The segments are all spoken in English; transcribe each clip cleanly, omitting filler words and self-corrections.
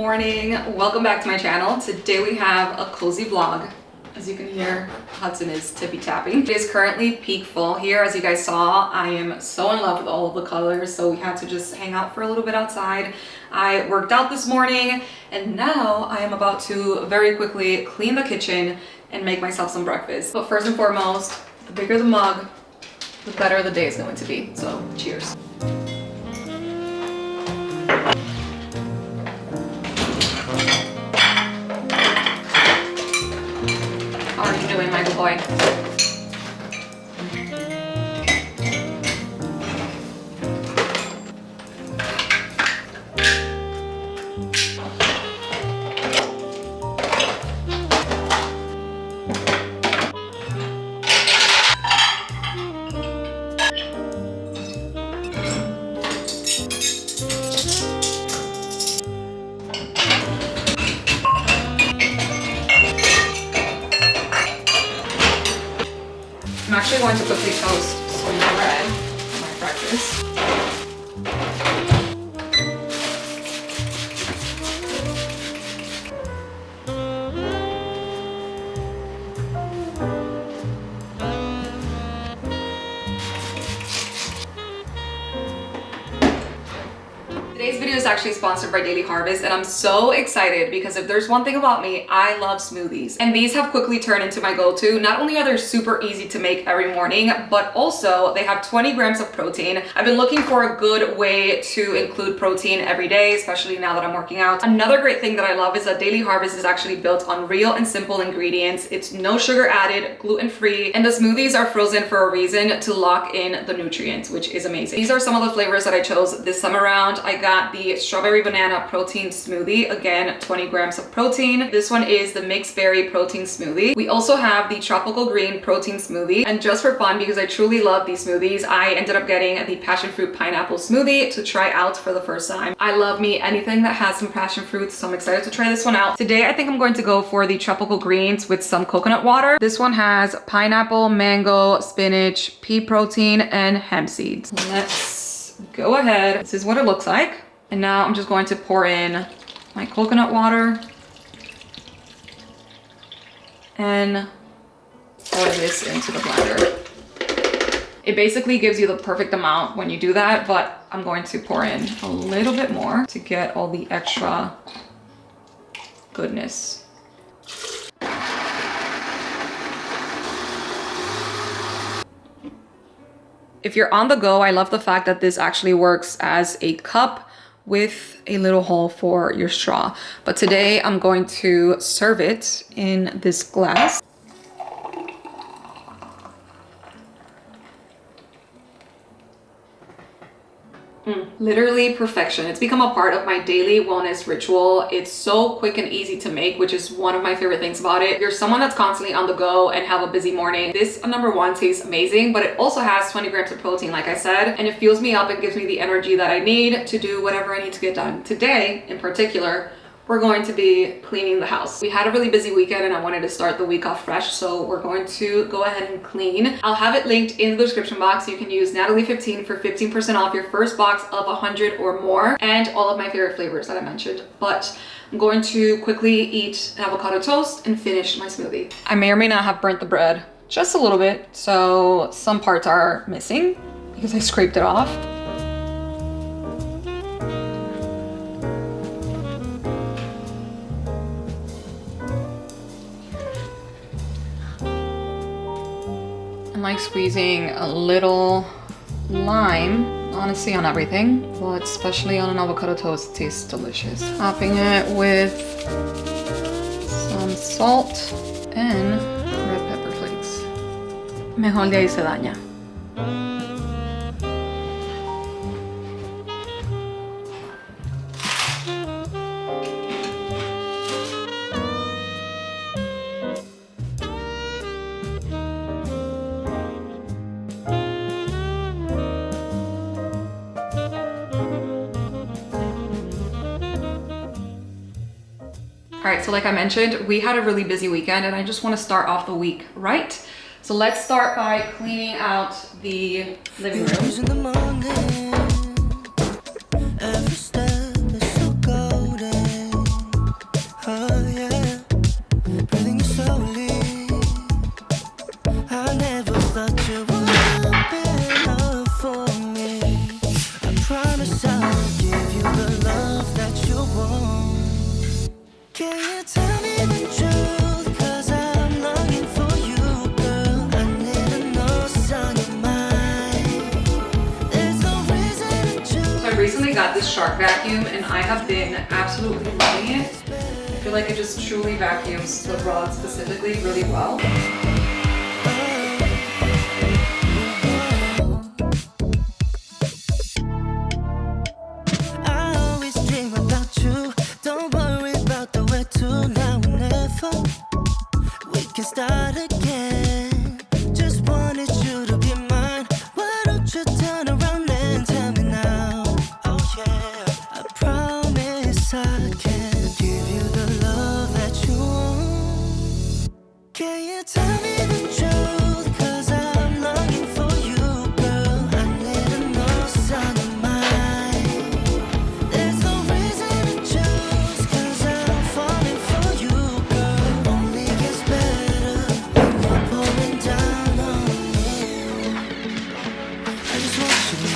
morning, welcome back to my channel. Today we have a cozy vlog. As you can hear, Hudson is tippy tapping. It is currently peak fall here. As you guys saw, I am so in love with all of the colors, so we had to just hang out for a little bit outside. I worked out this morning and now I am about to very quickly clean the kitchen and make myself some breakfast. But first and foremost, the bigger the mug, the better the day is going to be. So cheers. How are you doing, my good boy? I'm actually going to quickly toast some bread for my breakfast. Today's video is actually sponsored by Daily Harvest, and I'm so excited because if there's one thing about me, I love smoothies. And these have quickly turned into my go-to. Not only are they super easy to make every morning, but also they have 20 grams of protein. I've been looking for a good way to include protein every day, especially now that I'm working out. Another great thing that I love is that Daily Harvest is actually built on real and simple ingredients. It's no sugar added, gluten-free, and the smoothies are frozen for a reason to lock in the nutrients, which is amazing. These are some of the flavors that I chose this time around. I got the strawberry banana protein smoothie, again 20 grams of protein. This one is the mixed berry protein smoothie. We also have the tropical green protein smoothie, and just for fun, because I truly love these smoothies, I ended up getting the passion fruit pineapple smoothie to try out for the first time. I love me anything that has some passion fruits, so I'm excited to try this one out. Today I think I'm going to go for the tropical greens with some coconut water. This one has pineapple, mango, spinach, pea protein, and hemp seeds. Let's go ahead. This is what it looks like. And now I'm just going to pour in my coconut water and pour this into the blender. It basically gives you the perfect amount when you do that, but I'm going to pour in a little bit more to get all the extra goodness. If you're on the go, I love the fact that this actually works as a cup with a little hole for your straw. But today I'm going to serve it in this glass. Literally perfection. It's become a part of my daily wellness ritual. It's so quick and easy to make, which is one of my favorite things about it. If you're someone that's constantly on the go and have a busy morning, this number one tastes amazing, but it also has 20 grams of protein, like I said, and it fuels me up and gives me the energy that I need to do whatever I need to get done. Today, in particular, we're going to be cleaning the house. We had a really busy weekend and I wanted to start the week off fresh, so we're going to go ahead and clean. I'll have it linked in the description box. You can use Nathalie15 for 15% off your first box of 100 or more, and all of my favorite flavors that I mentioned. But I'm going to quickly eat an avocado toast and finish my smoothie. I may or may not have burnt the bread just a little bit, so some parts are missing because I scraped it off. Like squeezing a little lime, honestly, on everything, but especially on an avocado toast. It tastes delicious. Topping it with some salt and red pepper flakes. Mejor de ahí se daña. All right, so like I mentioned, we had a really busy weekend and I just want to start off the week right. So let's start by cleaning out the living room. I never thought you would be enough for me. I promise I'll give you the love that you want. Can you tell me the truth? 'Cause I'm longing for you, girl. I need to know what's on your mind. There's no reason to choose. So I recently got this Shark vacuum and I have been absolutely loving it. I feel like it just truly vacuums the rod specifically really well. I always dream about you. Don't worry about the where to, now and never. We can start again. Just wanted you to be mine. Why don't you turn around and tell me now? Oh yeah, I promise I can give you the love that you want. Can you tell me the truth? 'Cause I'm longing for you, girl. I need to know what's on your mind. There's no reason to choose, 'cause I'm falling for you, girl. Only gets better when you're pouring down on me. I just want you to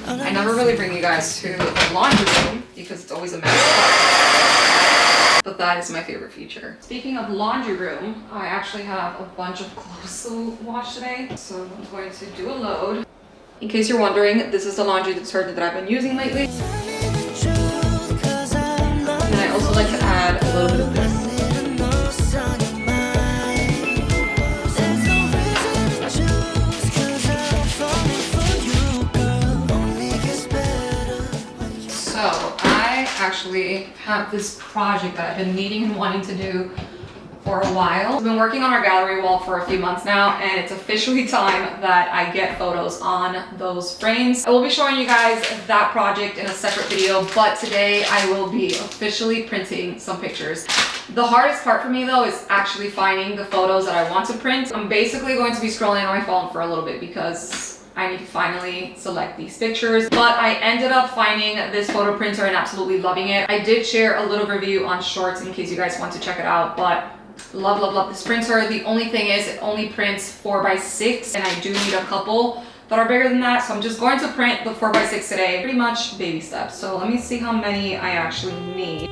know. I never really bring you guys to the laundry room because it's always a mess. But that is my favorite feature. Speaking of laundry room, I actually have a bunch of clothes to wash today. So I'm going to do a load. In case you're wondering, this is the laundry detergent that I've been using lately. And I also like to add a little bit of this. So I actually have this project that I've been needing and wanting to do for a while. I've been working on our gallery wall for a few months now, and it's officially time that I get photos on those frames. I will be showing you guys that project in a separate video, but today I will be officially printing some pictures. The hardest part for me though is actually finding the photos that I want to print. I'm basically going to be scrolling on my phone for a little bit because I need to finally select these pictures, but I ended up finding this photo printer and absolutely loving it. I did share a little review on Shorts in case you guys want to check it out, but love, love, love this printer. The only thing is it only prints 4x6 and I do need a couple that are bigger than that. So I'm just going to print the 4x6 today. Pretty much baby steps. So let me see how many I actually need.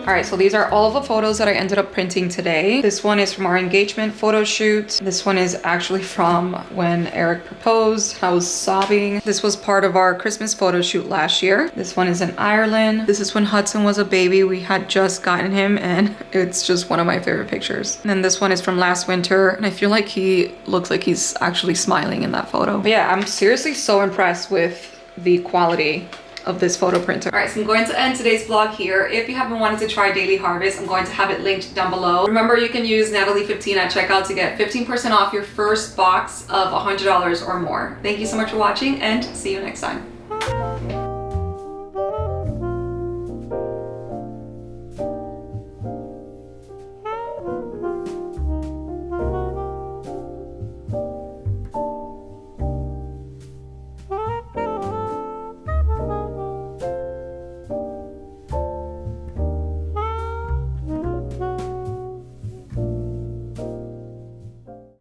All right, so these are all of the photos that I ended up printing today. This one is from our engagement photo shoot. This one is actually from when Eric proposed. I was sobbing. This was part of our Christmas photo shoot last year. This one is in Ireland. This is when Hudson was a baby. We had just gotten him and it's just one of my favorite pictures. And then this one is from last winter. And I feel like he looks like he's actually smiling in that photo. But yeah, I'm seriously so impressed with the quality of this photo printer. All right, so I'm going to end today's vlog here. If you haven't wanted to try Daily Harvest, I'm going to have it linked down below. Remember, you can use Nathalie15 at checkout to get 15% off your first box of $100 or more. Thank you so much for watching and see you next time.